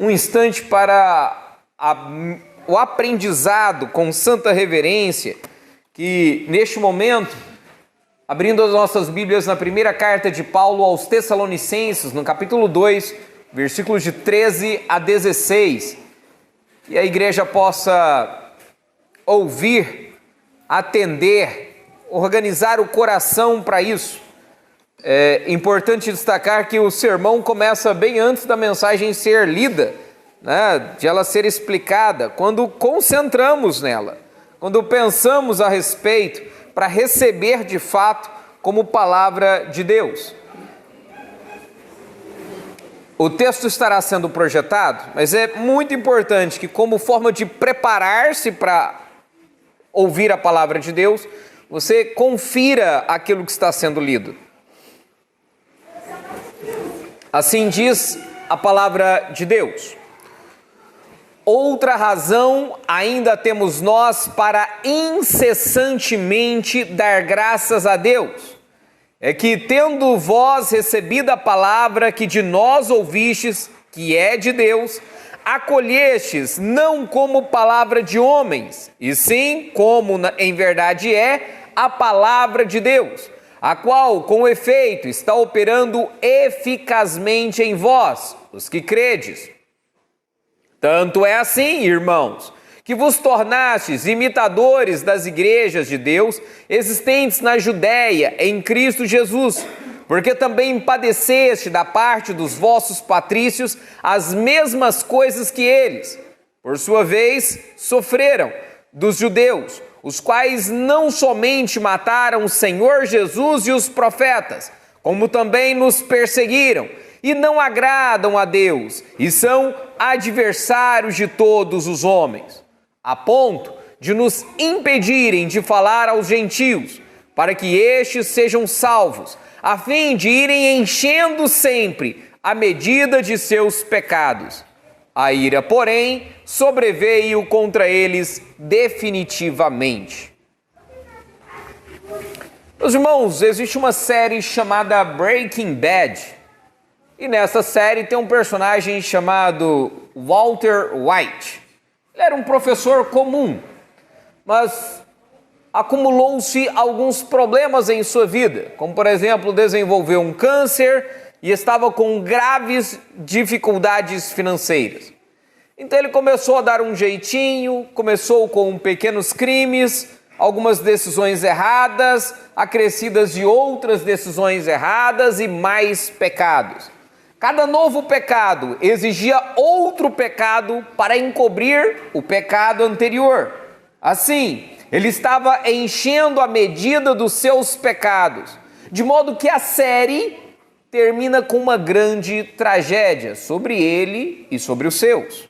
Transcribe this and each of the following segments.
um instante para o aprendizado com santa reverência, que neste momento, abrindo as nossas Bíblias na primeira carta de Paulo aos Tessalonicenses, no capítulo 2, versículos de 13 a 16, e a igreja possa ouvir, atender, organizar o coração para isso. É importante destacar que o sermão começa bem antes da mensagem ser lida, né, de ela ser explicada, quando concentramos nela, quando pensamos a respeito, para receber de fato como palavra de Deus. O texto estará sendo projetado, mas é muito importante que, como forma de preparar-se para ouvir a palavra de Deus, você confira aquilo que está sendo lido. Assim diz a palavra de Deus. Outra razão ainda temos nós para incessantemente dar graças a Deus, é que, tendo vós recebido a palavra que de nós ouvistes, que é de Deus, acolhestes não como palavra de homens, e sim como em verdade é a palavra de Deus, a qual, com efeito, está operando eficazmente em vós, os que credes. Tanto é assim, irmãos, que vos tornastes imitadores das igrejas de Deus existentes na Judéia, em Cristo Jesus, porque também padeceste da parte dos vossos patrícios as mesmas coisas que eles, por sua vez, sofreram dos judeus, os quais não somente mataram o Senhor Jesus e os profetas, como também nos perseguiram, e não agradam a Deus, e são adversários de todos os homens, a ponto de nos impedirem de falar aos gentios, para que estes sejam salvos, a fim de irem enchendo sempre a medida de seus pecados. A ira, porém, sobreveio contra eles definitivamente. Meus irmãos, existe uma série chamada Breaking Bad, e nessa série tem um personagem chamado Walter White. Ele era um professor comum, mas acumulou-se alguns problemas em sua vida, como por exemplo, desenvolveu um câncer e estava com graves dificuldades financeiras. Então ele começou a dar um jeitinho, começou com pequenos crimes, algumas decisões erradas, acrescidas de outras decisões erradas e mais pecados. Cada novo pecado exigia outro pecado para encobrir o pecado anterior. Assim, ele estava enchendo a medida dos seus pecados, de modo que a série termina com uma grande tragédia sobre ele e sobre os seus.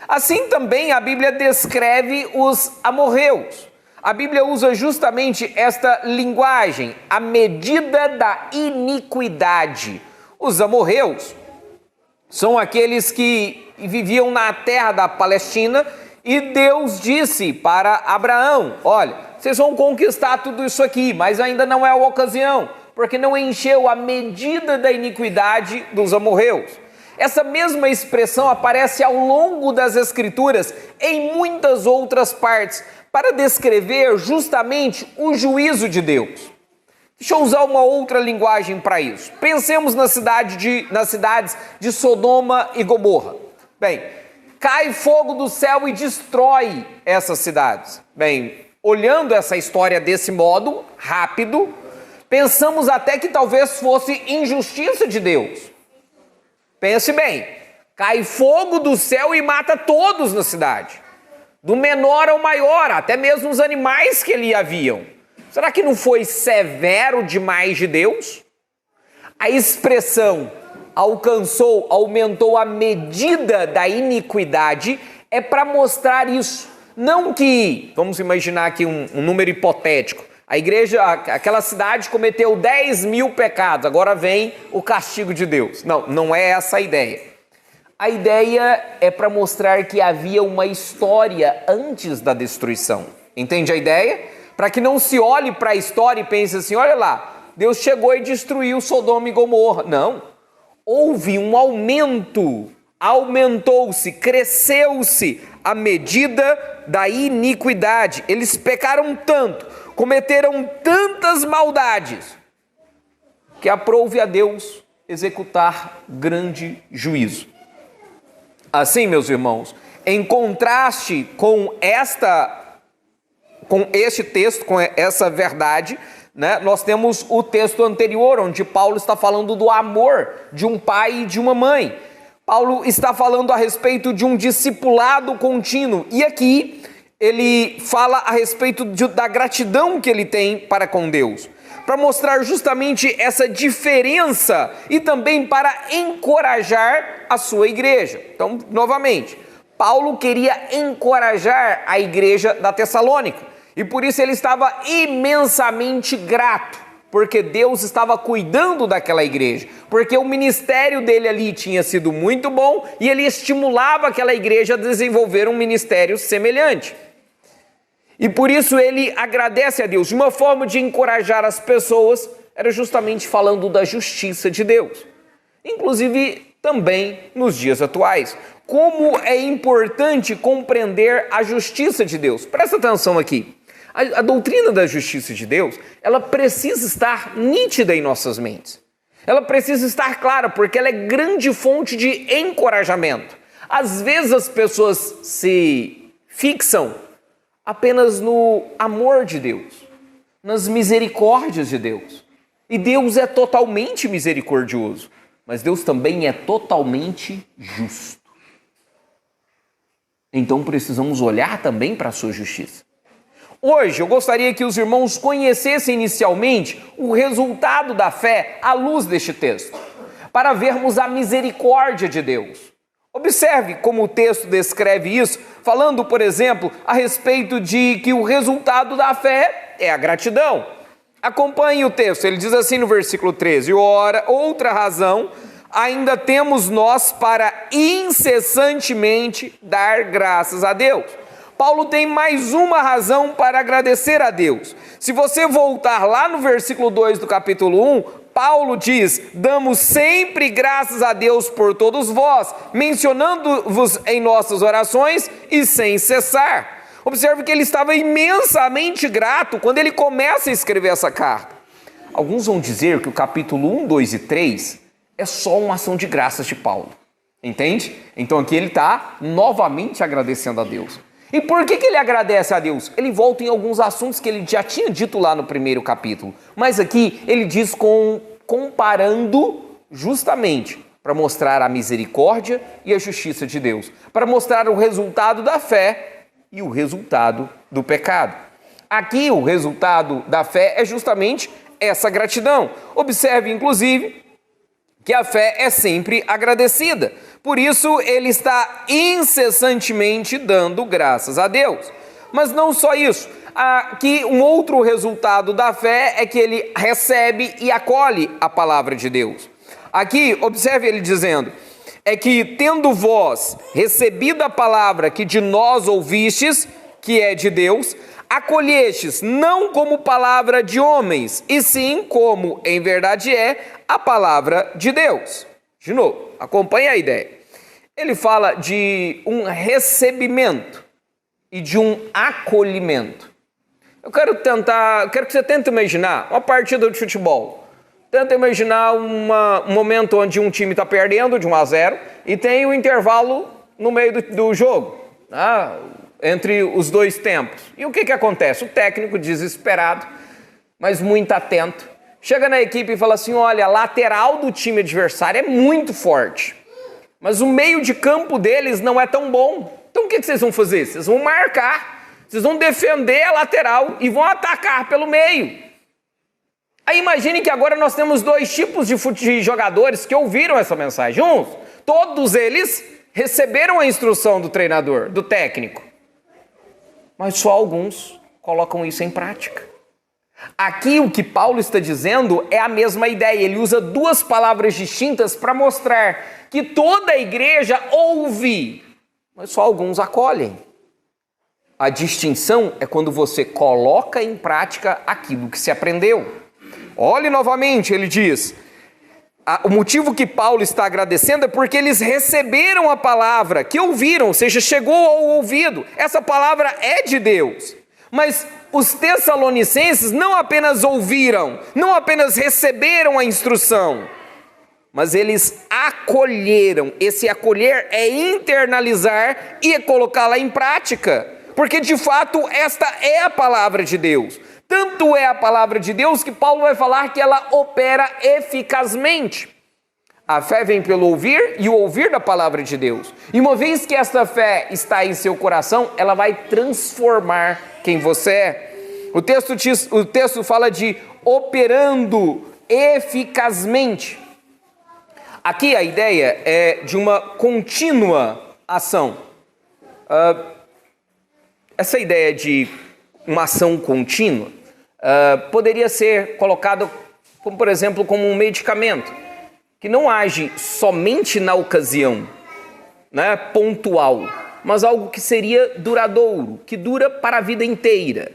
Assim também a Bíblia descreve os amorreus. A Bíblia usa justamente esta linguagem, a medida da iniquidade. Os amorreus são aqueles que viviam na terra da Palestina e Deus disse para Abraão: olha, vocês vão conquistar tudo isso aqui, mas ainda não é a ocasião, porque não encheu a medida da iniquidade dos amorreus. Essa mesma expressão aparece ao longo das Escrituras em muitas outras partes, para descrever justamente o juízo de Deus. Deixa eu usar uma outra linguagem para isso. Pensemos nas cidades de Sodoma e Gomorra. Bem, cai fogo do céu e destrói essas cidades. Bem, olhando essa história desse modo, rápido, pensamos até que talvez fosse injustiça de Deus. Pense bem, cai fogo do céu e mata todos na cidade, do menor ao maior, até mesmo os animais que ali haviam. Será que não foi severo demais de Deus? A expressão aumentou a medida da iniquidade é para mostrar isso. Não que, vamos imaginar aqui um número hipotético, a igreja, aquela cidade cometeu 10 mil pecados, agora vem o castigo de Deus. Não, não é essa a ideia. A ideia é para mostrar que havia uma história antes da destruição. Entende a ideia? Para que não se olhe para a história e pense assim, olha lá, Deus chegou e destruiu Sodoma e Gomorra. Não, houve um aumento aumentou-se, cresceu-se a medida da iniquidade. Eles pecaram tanto, cometeram tantas maldades, que aprouve a Deus executar grande juízo. Assim, meus irmãos, em contraste com este texto, com essa verdade, né, nós temos o texto anterior, onde Paulo está falando do amor de um pai e de uma mãe. Paulo está falando a respeito de um discipulado contínuo. E aqui ele fala a respeito da gratidão que ele tem para com Deus, para mostrar justamente essa diferença e também para encorajar a sua igreja. Então, novamente, Paulo queria encorajar a igreja da Tessalônica e por isso ele estava imensamente grato, porque Deus estava cuidando daquela igreja, porque o ministério dele ali tinha sido muito bom e ele estimulava aquela igreja a desenvolver um ministério semelhante. E por isso ele agradece a Deus. Uma forma de encorajar as pessoas era justamente falando da justiça de Deus. Inclusive também nos dias atuais. Como é importante compreender a justiça de Deus. Presta atenção aqui. A doutrina da justiça de Deus, ela precisa estar nítida em nossas mentes. Ela precisa estar clara, porque ela é grande fonte de encorajamento. Às vezes as pessoas se fixam apenas no amor de Deus, nas misericórdias de Deus. E Deus é totalmente misericordioso, mas Deus também é totalmente justo. Então precisamos olhar também para a sua justiça. Hoje eu gostaria que os irmãos conhecessem inicialmente o resultado da fé à luz deste texto, para vermos a misericórdia de Deus. Observe como o texto descreve isso, falando, por exemplo, a respeito de que o resultado da fé é a gratidão. Acompanhe o texto, ele diz assim no versículo 13: ora, outra razão, ainda temos nós para incessantemente dar graças a Deus. Paulo tem mais uma razão para agradecer a Deus. Se você voltar lá no versículo 2 do capítulo 1, Paulo diz: damos sempre graças a Deus por todos vós, mencionando-vos em nossas orações e sem cessar. Observe que ele estava imensamente grato quando ele começa a escrever essa carta. Alguns vão dizer que o capítulo 1, 2 e 3 é só uma ação de graças de Paulo. Entende? Então aqui ele está novamente agradecendo a Deus. E por que ele agradece a Deus? Ele volta em alguns assuntos que ele já tinha dito lá no primeiro capítulo. Mas aqui ele diz comparando justamente para mostrar a misericórdia e a justiça de Deus. Para mostrar o resultado da fé e o resultado do pecado. Aqui o resultado da fé é justamente essa gratidão. Observe, inclusive, que a fé é sempre agradecida. Por isso, ele está incessantemente dando graças a Deus. Mas não só isso. Aqui, um outro resultado da fé é que ele recebe e acolhe a palavra de Deus. Aqui, observe ele dizendo, é que tendo vós recebido a palavra que de nós ouvistes, que é de Deus, acolhestes não como palavra de homens, e sim como, em verdade a palavra de Deus. De novo, acompanhe a ideia. Ele fala de um recebimento e de um acolhimento. Eu quero que você tente imaginar uma partida de futebol. Tenta imaginar um momento onde um time está perdendo de 1-0 e tem o intervalo no meio do jogo, entre os dois tempos. E o que acontece? O técnico, desesperado, mas muito atento, chega na equipe e fala assim: olha, a lateral do time adversário é muito forte, mas o meio de campo deles não é tão bom. Então o que vocês vão fazer? Vocês vão marcar, vocês vão defender a lateral e vão atacar pelo meio. Aí imagine que agora nós temos dois tipos de jogadores que ouviram essa mensagem. Todos eles receberam a instrução do treinador, do técnico, mas só alguns colocam isso em prática. Aqui o que Paulo está dizendo é a mesma ideia. Ele usa duas palavras distintas para mostrar que toda a igreja ouve, mas só alguns acolhem. A distinção é quando você coloca em prática aquilo que se aprendeu. Olhe novamente, ele diz: O motivo que Paulo está agradecendo é porque eles receberam a palavra, que ouviram, ou seja, chegou ao ouvido. Essa palavra é de Deus. Mas os tessalonicenses não apenas ouviram, não apenas receberam a instrução, mas eles acolheram. Esse acolher é internalizar e colocá-la em prática, porque de fato esta é a palavra de Deus. Tanto é a palavra de Deus que Paulo vai falar que ela opera eficazmente. A fé vem pelo ouvir e o ouvir da palavra de Deus. E uma vez que esta fé está em seu coração, ela vai transformar quem você é. O texto fala de operando eficazmente. Aqui a ideia é de uma contínua ação. Essa ideia de uma ação contínua poderia ser colocada, como, por exemplo, como um medicamento, que não age somente na ocasião, né, pontual, mas algo que seria duradouro, que dura para a vida inteira.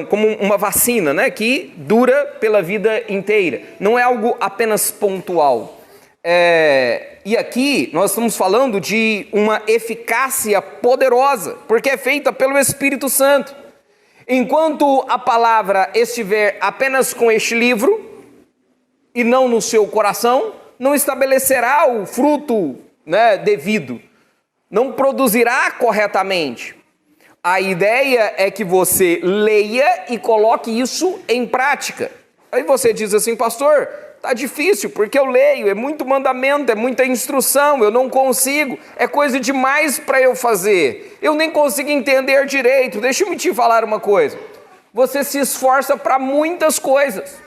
Como uma vacina, né, que dura pela vida inteira. Não é algo apenas pontual. E aqui nós estamos falando de uma eficácia poderosa, porque é feita pelo Espírito Santo. Enquanto a palavra estiver apenas com este livro e não no seu coração, não estabelecerá o fruto, né, devido, não produzirá corretamente. A ideia é que você leia e coloque isso em prática. Aí você diz assim: pastor, tá difícil, porque eu leio, é muito mandamento, é muita instrução, eu não consigo, é coisa demais para eu fazer, eu nem consigo entender direito. Deixa eu te falar uma coisa: você se esforça para muitas coisas,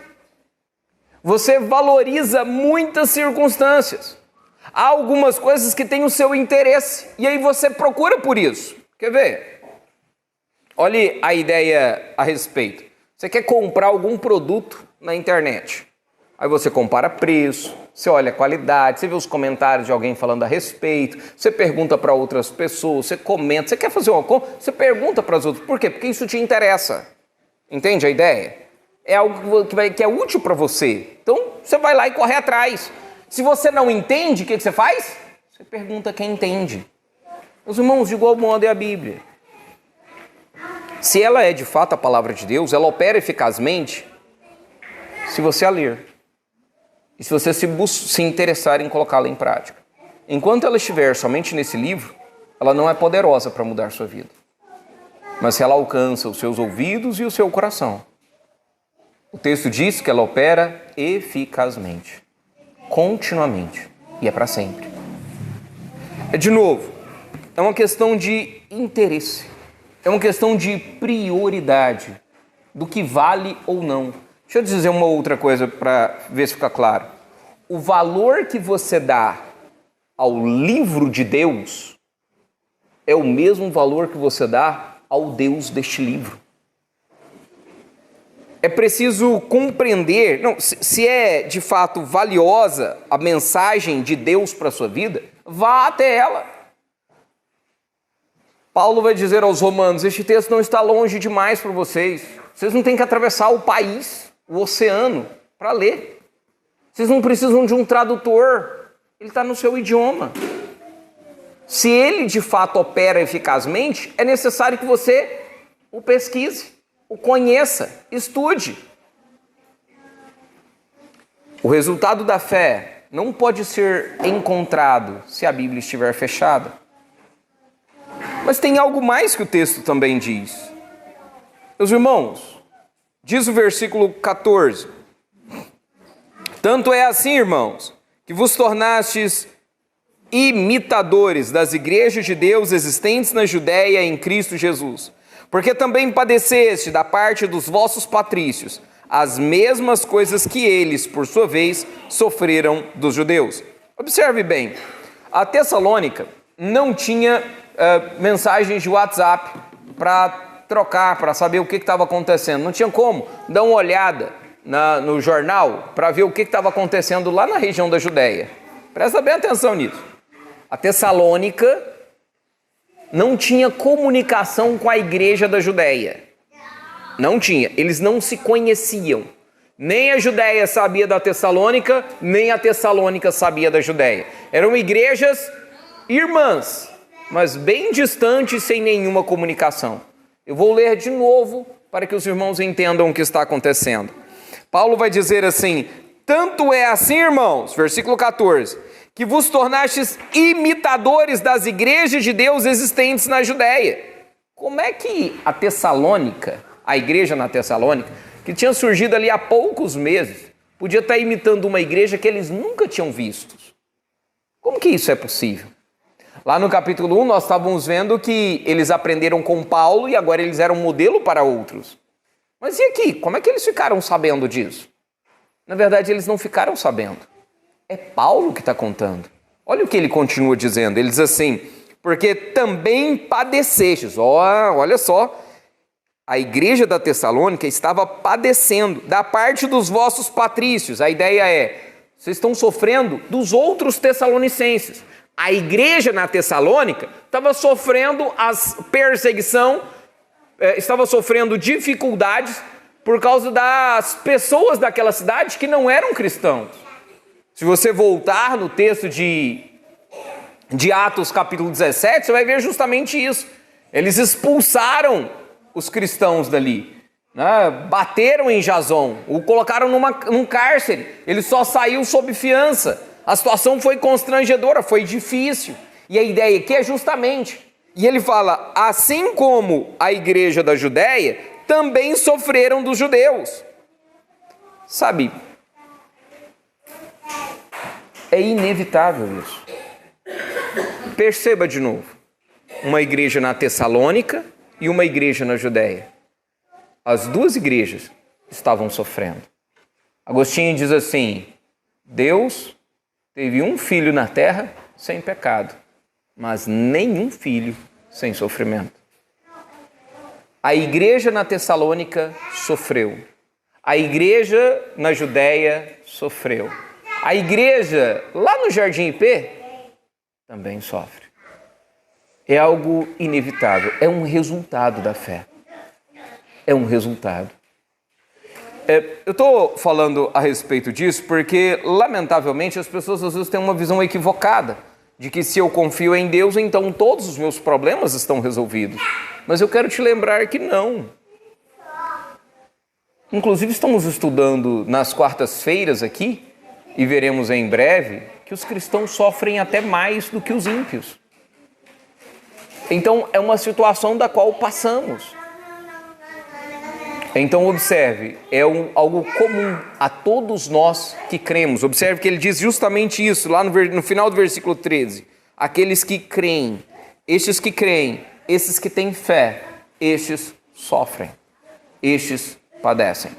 você valoriza muitas circunstâncias, há algumas coisas que têm o seu interesse, e aí você procura por isso. Quer ver? Olhe a ideia a respeito. Você quer comprar algum produto na internet, aí você compara preço, você olha a qualidade, você vê os comentários de alguém falando a respeito, você pergunta para outras pessoas, você comenta, você quer fazer uma compra, você pergunta para as outras. Por quê? Porque isso te interessa. Entende a ideia? É algo que é útil para você. Então, você vai lá e corre atrás. Se você não entende, o que você faz? Você pergunta quem entende. Meus irmãos, de igual modo é a Bíblia. Se ela é de fato a palavra de Deus, ela opera eficazmente se você a ler. E se você se interessar em colocá-la em prática. Enquanto ela estiver somente nesse livro, ela não é poderosa para mudar sua vida. Mas se ela alcança os seus ouvidos e o seu coração, o texto diz que ela opera eficazmente, continuamente, e é para sempre. De novo, é uma questão de interesse, é uma questão de prioridade, do que vale ou não. Deixa eu dizer uma outra coisa para ver se fica claro. O valor que você dá ao livro de Deus é o mesmo valor que você dá ao Deus deste livro. É preciso compreender, se é de fato valiosa a mensagem de Deus para a sua vida, vá até ela. Paulo vai dizer aos romanos: este texto não está longe demais para vocês. Vocês não têm que atravessar o país, o oceano, para ler. Vocês não precisam de um tradutor. Ele está no seu idioma. Se ele de fato opera eficazmente, é necessário que você o pesquise, o conheça, estude. O resultado da fé não pode ser encontrado se a Bíblia estiver fechada. Mas tem algo mais que o texto também diz. Meus irmãos, diz o versículo 14: tanto é assim, irmãos, que vos tornastes imitadores das igrejas de Deus existentes na Judéia em Cristo Jesus, porque também padeceste da parte dos vossos patrícios as mesmas coisas que eles, por sua vez, sofreram dos judeus. Observe bem, a Tessalônica não tinha mensagens de WhatsApp para trocar, para saber o que estava acontecendo. Não tinha como dar uma olhada no jornal para ver o que estava acontecendo lá na região da Judéia. Presta bem atenção nisso. A Tessalônica não tinha comunicação com a igreja da Judéia. Não tinha. Eles não se conheciam. Nem a Judéia sabia da Tessalônica, nem a Tessalônica sabia da Judéia. Eram igrejas irmãs, mas bem distantes, sem nenhuma comunicação. Eu vou ler de novo para que os irmãos entendam o que está acontecendo. Paulo vai dizer assim: tanto é assim, irmãos, versículo 14, que vos tornastes imitadores das igrejas de Deus existentes na Judéia. Como é que a Tessalônica, a igreja na Tessalônica, que tinha surgido ali há poucos meses, podia estar imitando uma igreja que eles nunca tinham visto? Como que isso é possível? Lá no capítulo 1 nós estávamos vendo que eles aprenderam com Paulo e agora eles eram modelo para outros. Mas e aqui? Como é que eles ficaram sabendo disso? Na verdade, eles não ficaram sabendo. É Paulo que está contando. Olha o que ele continua dizendo. Ele diz assim: porque também padecestes. Olha só. A igreja da Tessalônica estava padecendo da parte dos vossos patrícios. A ideia é, vocês estão sofrendo dos outros tessalonicenses. A igreja na Tessalônica estava sofrendo as perseguição, estava sofrendo dificuldades por causa das pessoas daquela cidade que não eram cristãos. Se você voltar no texto de Atos capítulo 17, você vai ver justamente isso. Eles expulsaram os cristãos dali, né? Bateram em Jason, o colocaram num cárcere, ele só saiu sob fiança. A situação foi constrangedora, foi difícil. E a ideia aqui é justamente, e ele fala, assim como a igreja da Judéia, também sofreram dos judeus. Sabe, é inevitável isso. Perceba de novo, uma igreja na Tessalônica e uma igreja na Judéia. As duas igrejas estavam sofrendo. Agostinho diz assim: Deus teve um filho na terra sem pecado, mas nenhum filho sem sofrimento. A igreja na Tessalônica sofreu. A igreja na Judéia sofreu. A igreja lá no Jardim IP também sofre. É algo inevitável, é um resultado da fé. É um resultado. Eu estou falando a respeito disso porque, lamentavelmente, as pessoas às vezes têm uma visão equivocada de que se eu confio em Deus, então todos os meus problemas estão resolvidos. Mas eu quero te lembrar que não. Inclusive, estamos estudando nas quartas-feiras aqui, e veremos em breve, que os cristãos sofrem até mais do que os ímpios. Então, é uma situação da qual passamos. Então, observe, é algo comum a todos nós que cremos. Observe que ele diz justamente isso, lá no final do versículo 13. Aqueles que creem, estes que têm fé, estes sofrem, estes padecem.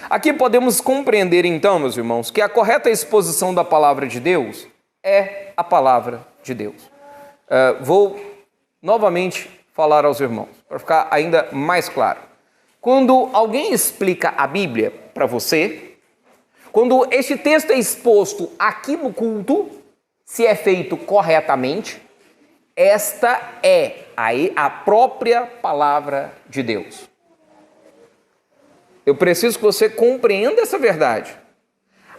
Aqui podemos compreender então, meus irmãos, que a correta exposição da palavra de Deus é a palavra de Deus. Vou novamente falar aos irmãos, para ficar ainda mais claro. Quando alguém explica a Bíblia para você, quando este texto é exposto aqui no culto, se é feito corretamente, esta é a própria palavra de Deus. Eu preciso que você compreenda essa verdade.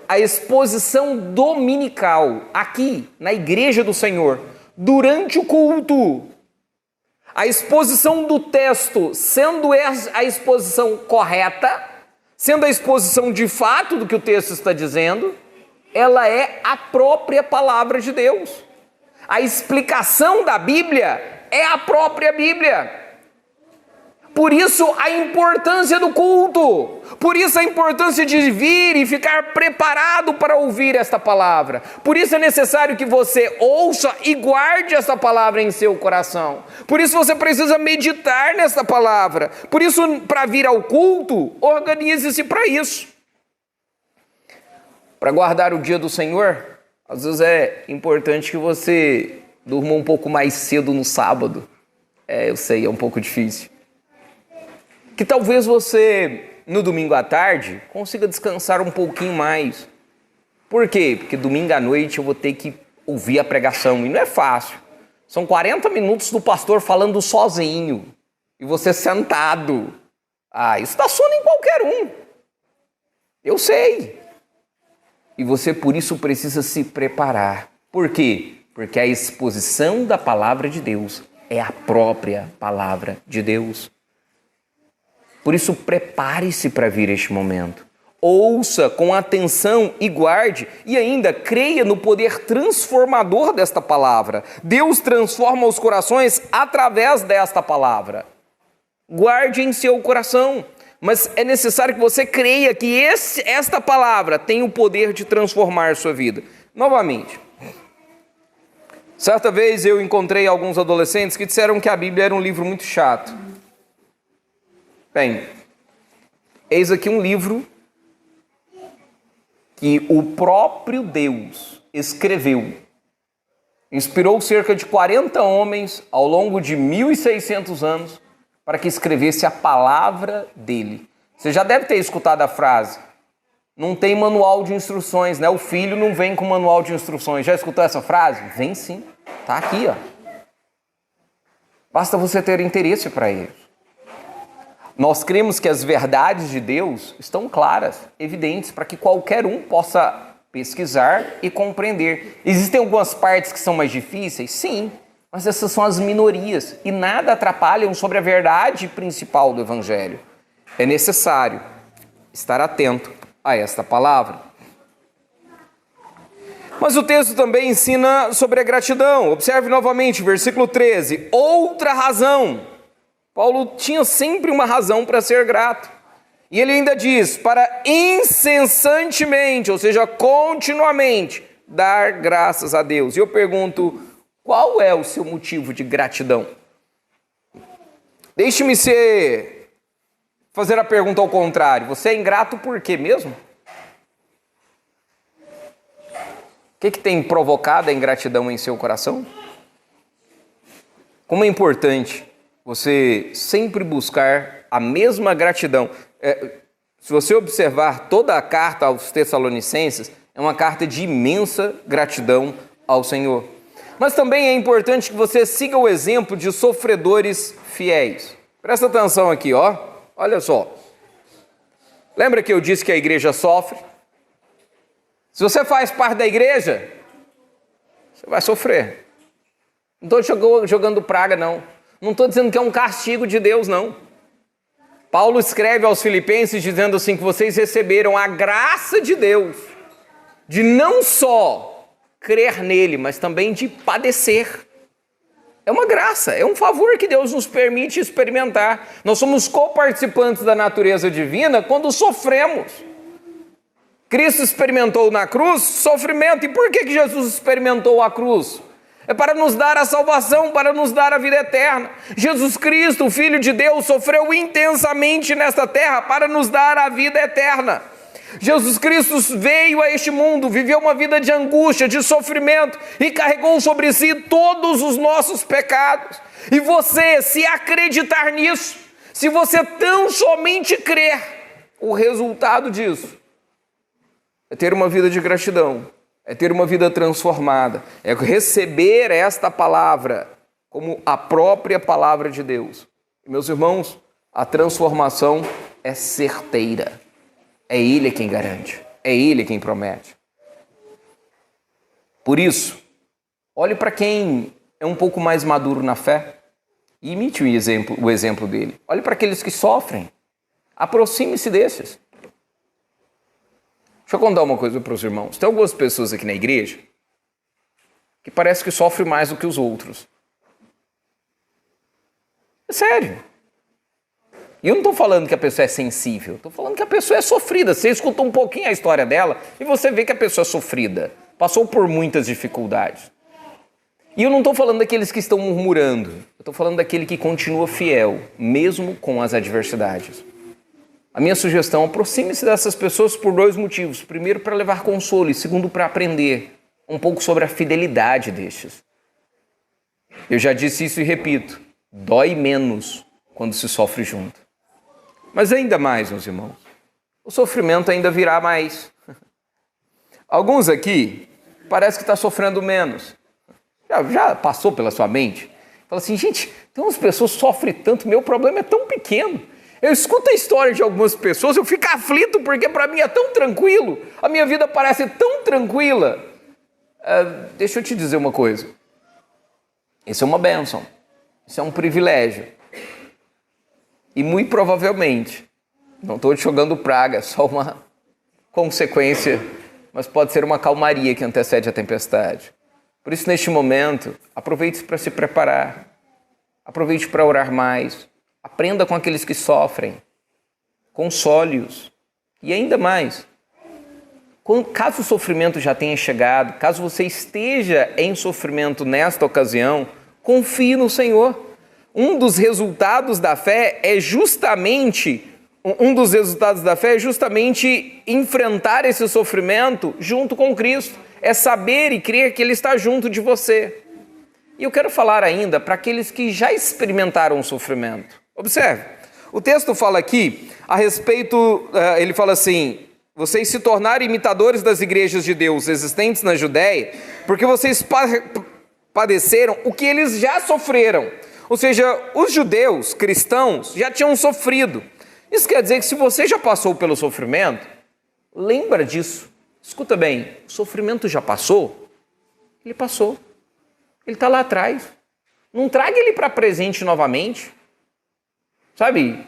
A exposição dominical aqui na Igreja do Senhor, durante o culto, a exposição do texto sendo a exposição correta, sendo a exposição de fato do que o texto está dizendo, ela é a própria palavra de Deus. A explicação da Bíblia é a própria Bíblia. Por isso a importância do culto, por isso a importância de vir e ficar preparado para ouvir esta palavra. Por isso é necessário que você ouça e guarde essa palavra em seu coração. Por isso você precisa meditar nessa palavra. Por isso, para vir ao culto, organize-se para isso. Para guardar o dia do Senhor, às vezes é importante que você durma um pouco mais cedo no sábado. Eu sei, é um pouco difícil. Que talvez você, no domingo à tarde, consiga descansar um pouquinho mais. Por quê? Porque domingo à noite eu vou ter que ouvir a pregação, e não é fácil. São 40 minutos do pastor falando sozinho, e você sentado. Isso dá sono em qualquer um. Eu sei. E você, por isso, precisa se preparar. Por quê? Porque a exposição da palavra de Deus é a própria palavra de Deus. Por isso, prepare-se para vir este momento. Ouça com atenção e guarde, e ainda creia no poder transformador desta palavra. Deus transforma os corações através desta palavra. Guarde em seu coração, mas é necessário que você creia que esta palavra tem o poder de transformar sua vida. Novamente, certa vez eu encontrei alguns adolescentes que disseram que a Bíblia era um livro muito chato. Bem, eis aqui um livro que o próprio Deus escreveu. Inspirou cerca de 40 homens ao longo de 1.600 anos para que escrevesse a palavra dele. Você já deve ter escutado a frase: não tem manual de instruções, né? O filho não vem com manual de instruções. Já escutou essa frase? Vem sim, tá aqui, ó. Basta você ter interesse para isso. Nós cremos que as verdades de Deus estão claras, evidentes, para que qualquer um possa pesquisar e compreender. Existem algumas partes que são mais difíceis? Sim, mas essas são as minorias e nada atrapalham sobre a verdade principal do Evangelho. É necessário estar atento a esta palavra. Mas o texto também ensina sobre a gratidão. Observe novamente, versículo 13. Outra razão. Paulo tinha sempre uma razão para ser grato. E ele ainda diz, para incessantemente, ou seja, continuamente, dar graças a Deus. E eu pergunto, qual é o seu motivo de gratidão? Deixe-me fazer a pergunta ao contrário. Você é ingrato por quê mesmo? O que tem provocado a ingratidão em seu coração? Como é importante você sempre buscar a mesma gratidão. Se você observar toda a carta aos Tessalonicenses, é uma carta de imensa gratidão ao Senhor. Mas também é importante que você siga o exemplo de sofredores fiéis. Presta atenção aqui, ó. Olha só. Lembra que eu disse que a igreja sofre? Se você faz parte da igreja, você vai sofrer. Não estou jogando praga, não. Não estou dizendo que é um castigo de Deus, não. Paulo escreve aos Filipenses dizendo assim, que vocês receberam a graça de Deus de não só crer nele, mas também de padecer. É uma graça, é um favor que Deus nos permite experimentar. Nós somos coparticipantes da natureza divina quando sofremos. Cristo experimentou na cruz sofrimento. E por que Jesus experimentou a cruz? É para nos dar a salvação, para nos dar a vida eterna. Jesus Cristo, o Filho de Deus, sofreu intensamente nesta terra para nos dar a vida eterna. Jesus Cristo veio a este mundo, viveu uma vida de angústia, de sofrimento e carregou sobre si todos os nossos pecados. E você, se acreditar nisso, se você tão somente crer, o resultado disso é ter uma vida de gratidão. É ter uma vida transformada, é receber esta palavra como a própria palavra de Deus. E, meus irmãos, a transformação é certeira. É Ele quem garante, é Ele quem promete. Por isso, olhe para quem é um pouco mais maduro na fé e imite o exemplo dele. Olhe para aqueles que sofrem, aproxime-se desses. Deixa eu contar uma coisa para os irmãos. Tem algumas pessoas aqui na igreja que parece que sofrem mais do que os outros. É sério. E eu não estou falando que a pessoa é sensível. Estou falando que a pessoa é sofrida. Você escuta um pouquinho a história dela e você vê que a pessoa é sofrida. Passou por muitas dificuldades. E eu não estou falando daqueles que estão murmurando. Eu estou falando daquele que continua fiel, mesmo com as adversidades. A minha sugestão, aproxime-se dessas pessoas por dois motivos. Primeiro, para levar consolo e segundo, para aprender um pouco sobre a fidelidade destes. Eu já disse isso e repito, dói menos quando se sofre junto. Mas ainda mais, meus irmãos, o sofrimento ainda virá mais. Alguns aqui parece que está sofrendo menos. Já passou pela sua mente? Fala assim, gente, tem umas pessoas que sofrem tanto, meu problema é tão pequeno. Eu escuto a história de algumas pessoas, eu fico aflito porque para mim é tão tranquilo, a minha vida parece tão tranquila. Deixa eu te dizer uma coisa, isso é uma bênção, isso é um privilégio. E muito provavelmente, não estou te jogando praga, é só uma consequência, mas pode ser uma calmaria que antecede a tempestade. Por isso, neste momento, aproveite para se preparar, aproveite para orar mais, aprenda com aqueles que sofrem, console-os. E ainda mais, caso o sofrimento já tenha chegado, caso você esteja em sofrimento nesta ocasião, confie no Senhor. Um dos resultados da fé é justamente enfrentar esse sofrimento junto com Cristo. É saber e crer que Ele está junto de você. E eu quero falar ainda para aqueles que já experimentaram o sofrimento. Observe, o texto fala aqui a respeito, ele fala assim: vocês se tornaram imitadores das igrejas de Deus existentes na Judéia, porque vocês padeceram o que eles já sofreram. Ou seja, os judeus cristãos já tinham sofrido. Isso quer dizer que se você já passou pelo sofrimento, lembra disso. Escuta bem, o sofrimento já passou? Ele passou. Ele está lá atrás. Não traga ele para presente novamente. Sabe?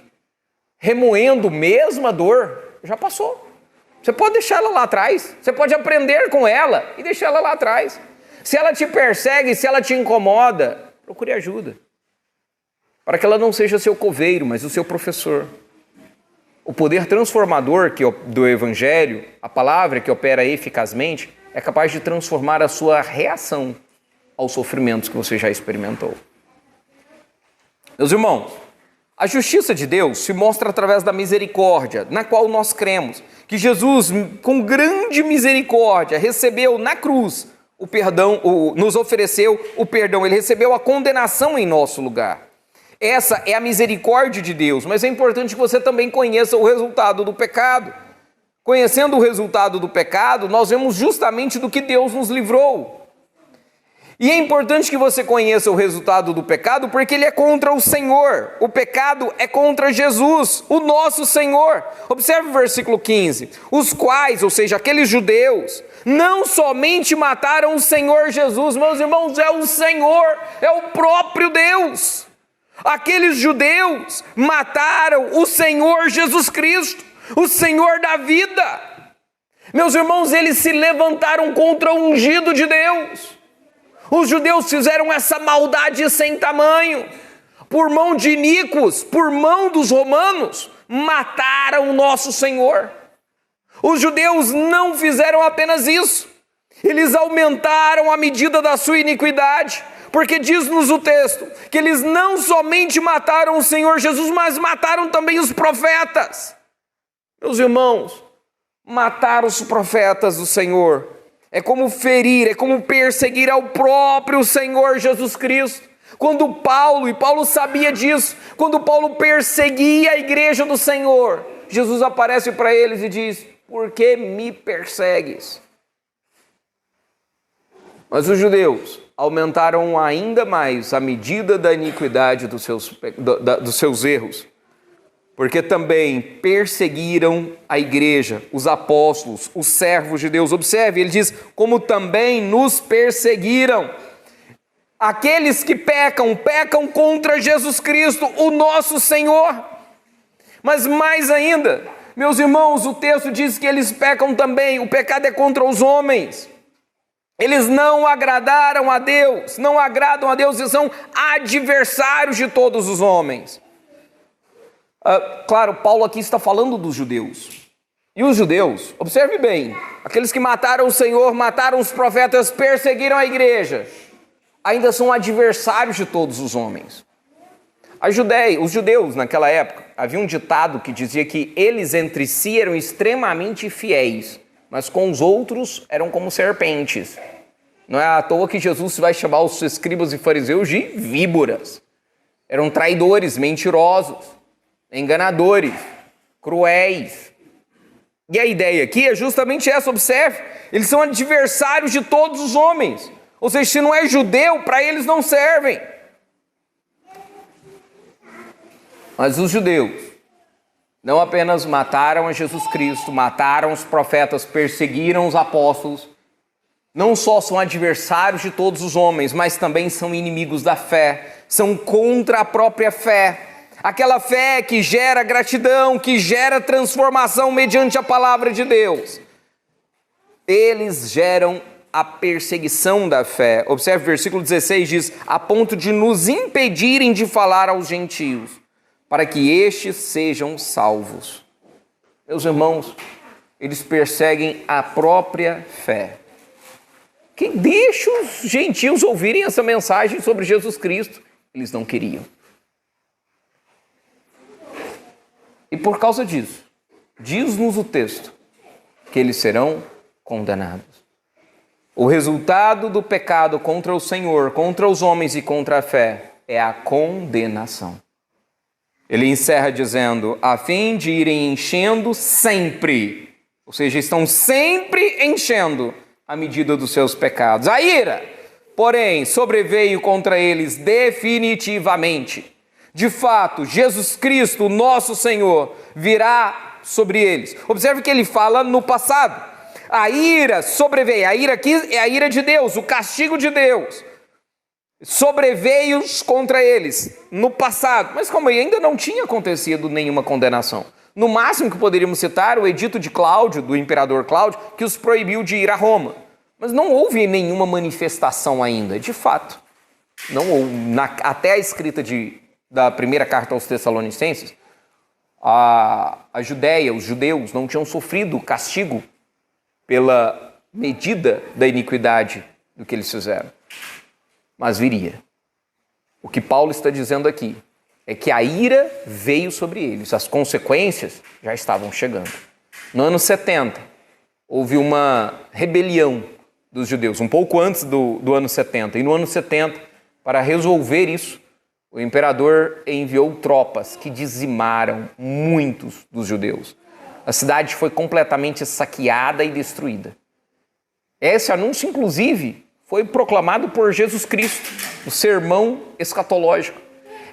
Remoendo mesmo a dor. Já passou. Você pode deixar ela lá atrás. Você pode aprender com ela e deixar ela lá atrás. Se ela te persegue, se ela te incomoda, procure ajuda. Para que ela não seja seu coveiro, mas o seu professor. O poder transformador do Evangelho, a palavra que opera eficazmente, é capaz de transformar a sua reação aos sofrimentos que você já experimentou. Meus irmãos, a justiça de Deus se mostra através da misericórdia, na qual nós cremos. Que Jesus, com grande misericórdia, recebeu na cruz o perdão, nos ofereceu o perdão. Ele recebeu a condenação em nosso lugar. Essa é a misericórdia de Deus, mas é importante que você também conheça o resultado do pecado. Conhecendo o resultado do pecado, nós vemos justamente do que Deus nos livrou. E é importante que você conheça o resultado do pecado, porque ele é contra o Senhor. O pecado é contra Jesus, o nosso Senhor. Observe o versículo 15. Os quais, ou seja, aqueles judeus, não somente mataram o Senhor Jesus, meus irmãos, é o Senhor, é o próprio Deus. Aqueles judeus mataram o Senhor Jesus Cristo, o Senhor da vida. Meus irmãos, eles se levantaram contra o ungido de Deus. Os judeus fizeram essa maldade sem tamanho. Por mão de iníquos, por mão dos romanos, mataram o nosso Senhor. Os judeus não fizeram apenas isso. Eles aumentaram a medida da sua iniquidade. Porque diz-nos o texto que eles não somente mataram o Senhor Jesus, mas mataram também os profetas. Meus irmãos, matar os profetas do Senhor é como ferir, é como perseguir ao próprio Senhor Jesus Cristo. Quando Paulo sabia disso, quando Paulo perseguia a igreja do Senhor, Jesus aparece para eles e diz: por que me persegues? Mas os judeus aumentaram ainda mais a medida da iniquidade dos seus erros, porque também perseguiram a igreja, os apóstolos, os servos de Deus. Observe, ele diz, como também nos perseguiram. Aqueles que pecam contra Jesus Cristo, o nosso Senhor. Mas mais ainda, meus irmãos, o texto diz que eles pecam também, o pecado é contra os homens. Eles não agradaram a Deus, não agradam a Deus e são adversários de todos os homens. Claro, Paulo aqui está falando dos judeus. E os judeus, observe bem, aqueles que mataram o Senhor, mataram os profetas, perseguiram a igreja, ainda são adversários de todos os homens. Os judeus naquela época, havia um ditado que dizia que eles entre si eram extremamente fiéis, mas com os outros eram como serpentes. Não é à toa que Jesus vai chamar os escribas e fariseus de víboras. Eram traidores, mentirosos, enganadores, cruéis. E a ideia aqui é justamente essa, observe. Eles são adversários de todos os homens. Ou seja, se não é judeu, para eles não servem. Mas os judeus Não apenas mataram a Jesus Cristo, mataram os profetas, perseguiram os apóstolos, não só são adversários de todos os homens, mas também são inimigos da fé, são contra a própria fé. Aquela fé que gera gratidão, que gera transformação mediante a palavra de Deus. Eles geram a perseguição da fé. Observe o versículo 16, diz: a ponto de nos impedirem de falar aos gentios, para que estes sejam salvos. Meus irmãos, eles perseguem a própria fé. Quem deixa os gentios ouvirem essa mensagem sobre Jesus Cristo? Eles não queriam. E por causa disso, diz-nos o texto que eles serão condenados. O resultado do pecado contra o Senhor, contra os homens e contra a fé é a condenação. Ele encerra dizendo, a fim de irem enchendo sempre, ou seja, estão sempre enchendo a medida dos seus pecados. A ira, porém, sobreveio contra eles definitivamente. De fato, Jesus Cristo, nosso Senhor, virá sobre eles. Observe que ele fala no passado. A ira sobreveio. A ira aqui é a ira de Deus, o castigo de Deus. Sobreveio contra eles no passado. Mas como ainda não tinha acontecido nenhuma condenação. No máximo que poderíamos citar o edito de Cláudio, do imperador Cláudio, que os proibiu de ir a Roma. Mas não houve nenhuma manifestação ainda, de fato. Não houve. Até a escrita da primeira carta aos Tessalonicenses, a Judéia, os judeus não tinham sofrido castigo pela medida da iniquidade do que eles fizeram. Mas viria. O que Paulo está dizendo aqui é que a ira veio sobre eles, as consequências já estavam chegando. No ano 70, houve uma rebelião dos judeus, um pouco antes do ano 70. E no ano 70, para resolver isso, o imperador enviou tropas que dizimaram muitos dos judeus. A cidade foi completamente saqueada e destruída. Esse anúncio, inclusive, foi proclamado por Jesus Cristo, o sermão escatológico.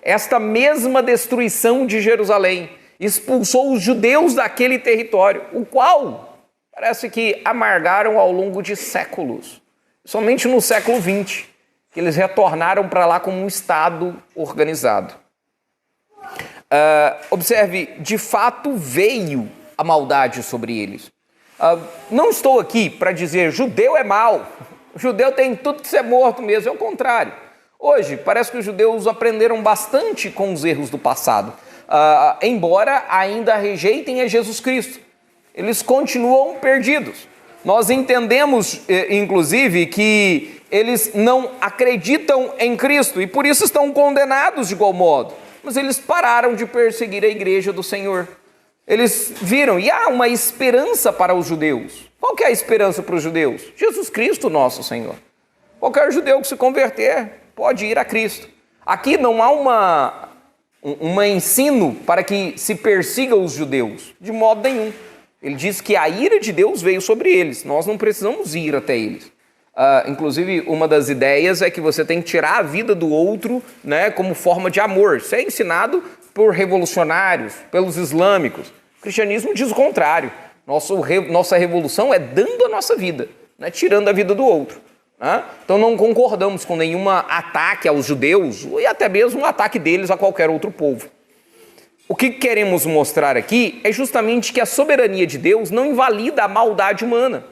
Esta mesma destruição de Jerusalém expulsou os judeus daquele território, o qual parece que amargaram ao longo de séculos. Somente no século XX, que eles retornaram para lá como um Estado organizado. Observe, de fato veio a maldade sobre eles. Não estou aqui para dizer judeu é mau, o judeu tem tudo que ser morto mesmo, é o contrário. Hoje, parece que os judeus aprenderam bastante com os erros do passado, embora ainda rejeitem a Jesus Cristo. Eles continuam perdidos. Nós entendemos, inclusive, que eles não acreditam em Cristo e por isso estão condenados de igual modo. Mas eles pararam de perseguir a igreja do Senhor. Eles viram, e há uma esperança para os judeus. Qual que é a esperança para os judeus? Jesus Cristo, nosso Senhor. Qualquer judeu que se converter pode ir a Cristo. Aqui não há um ensino para que se persiga os judeus, de modo nenhum. Ele diz que a ira de Deus veio sobre eles, nós não precisamos ir até eles. Inclusive, uma das ideias é que você tem que tirar a vida do outro, né, como forma de amor. Isso é ensinado por revolucionários, pelos islâmicos. O cristianismo diz o contrário. Nossa revolução é dando a nossa vida, né, tirando a vida do outro. Né? Então não concordamos com nenhum ataque aos judeus e até mesmo um ataque deles a qualquer outro povo. O que queremos mostrar aqui é justamente que a soberania de Deus não invalida a maldade humana.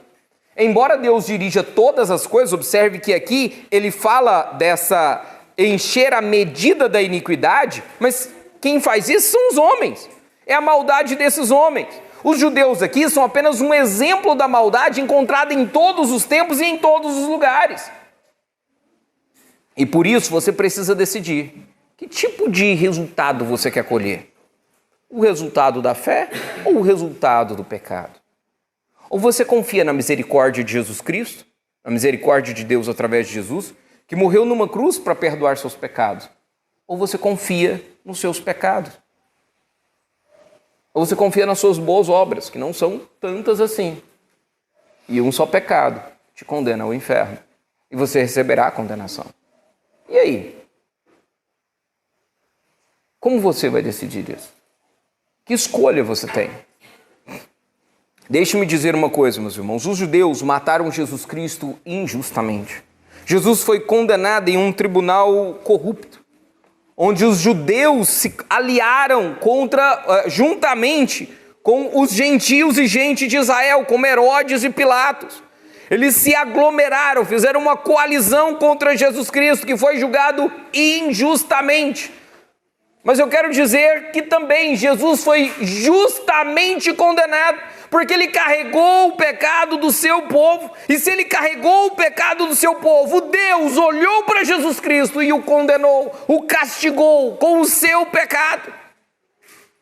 Embora Deus dirija todas as coisas, observe que aqui ele fala dessa encher a medida da iniquidade, mas quem faz isso são os homens. É a maldade desses homens. Os judeus aqui são apenas um exemplo da maldade encontrada em todos os tempos e em todos os lugares. E por isso você precisa decidir que tipo de resultado você quer colher. O resultado da fé ou o resultado do pecado? Ou você confia na misericórdia de Jesus Cristo, na misericórdia de Deus através de Jesus, que morreu numa cruz para perdoar seus pecados? Ou você confia nos seus pecados? Ou você confia nas suas boas obras, que não são tantas assim? E um só pecado te condena ao inferno. E você receberá a condenação. E aí? Como você vai decidir isso? Que escolha você tem? Deixe-me dizer uma coisa, meus irmãos. Os judeus mataram Jesus Cristo injustamente. Jesus foi condenado em um tribunal corrupto, onde os judeus se aliaram juntamente com os gentios e gente de Israel, como Herodes e Pilatos. Eles se aglomeraram, fizeram uma coalizão contra Jesus Cristo, que foi julgado injustamente. Mas eu quero dizer que também Jesus foi justamente condenado, porque ele carregou o pecado do seu povo. E se ele carregou o pecado do seu povo, Deus olhou para Jesus Cristo e o condenou, o castigou com o seu pecado,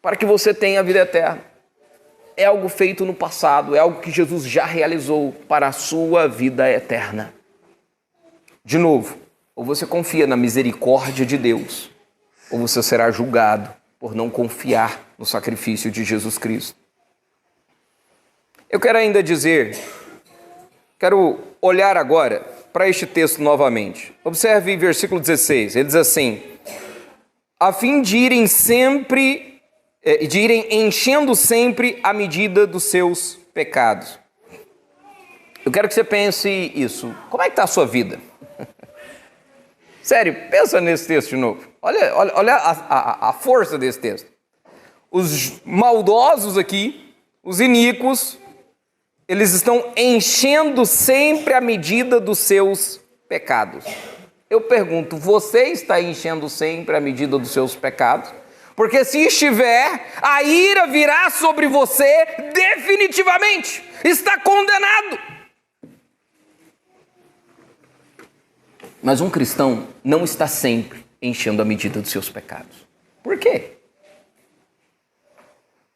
para que você tenha a vida eterna. É algo feito no passado, é algo que Jesus já realizou para a sua vida eterna. De novo, ou você confia na misericórdia de Deus, ou você será julgado por não confiar no sacrifício de Jesus Cristo. Eu quero ainda quero olhar agora para este texto novamente. Observe versículo 16, ele diz assim: a fim de irem enchendo sempre a medida dos seus pecados. Eu quero que você pense isso. Como é que está a sua vida? Sério, pensa nesse texto de novo. Olha a força desse texto. Os maldosos aqui, os iníquos, eles estão enchendo sempre a medida dos seus pecados. Eu pergunto, você está enchendo sempre a medida dos seus pecados? Porque se estiver, a ira virá sobre você definitivamente. Está condenado. Mas um cristão não está sempre enchendo a medida dos seus pecados. Por quê?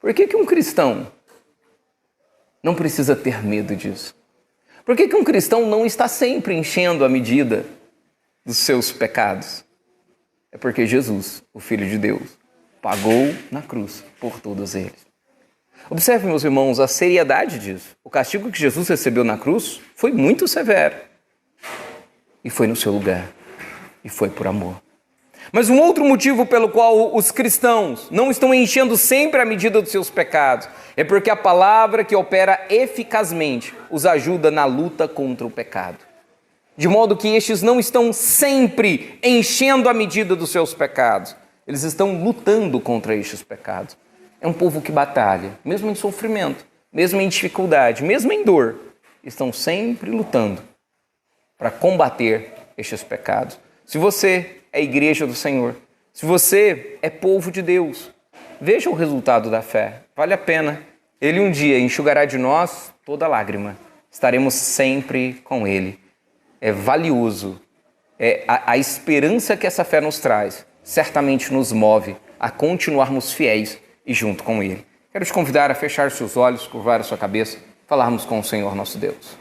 Por que um cristão não precisa ter medo disso? Por que um cristão não está sempre enchendo a medida dos seus pecados? É porque Jesus, o Filho de Deus, pagou na cruz por todos eles. Observe, meus irmãos, a seriedade disso. O castigo que Jesus recebeu na cruz foi muito severo. E foi no seu lugar. E foi por amor. Mas um outro motivo pelo qual os cristãos não estão enchendo sempre a medida dos seus pecados é porque a palavra que opera eficazmente os ajuda na luta contra o pecado. De modo que estes não estão sempre enchendo a medida dos seus pecados. Eles estão lutando contra estes pecados. É um povo que batalha, mesmo em sofrimento, mesmo em dificuldade, mesmo em dor. Estão sempre lutando para combater estes pecados. Se você é igreja do Senhor, se você é povo de Deus, veja o resultado da fé. Vale a pena. Ele um dia enxugará de nós toda lágrima. Estaremos sempre com Ele. É valioso. A esperança que essa fé nos traz certamente nos move a continuarmos fiéis e junto com Ele. Quero te convidar a fechar seus olhos, curvar a sua cabeça, falarmos com o Senhor nosso Deus.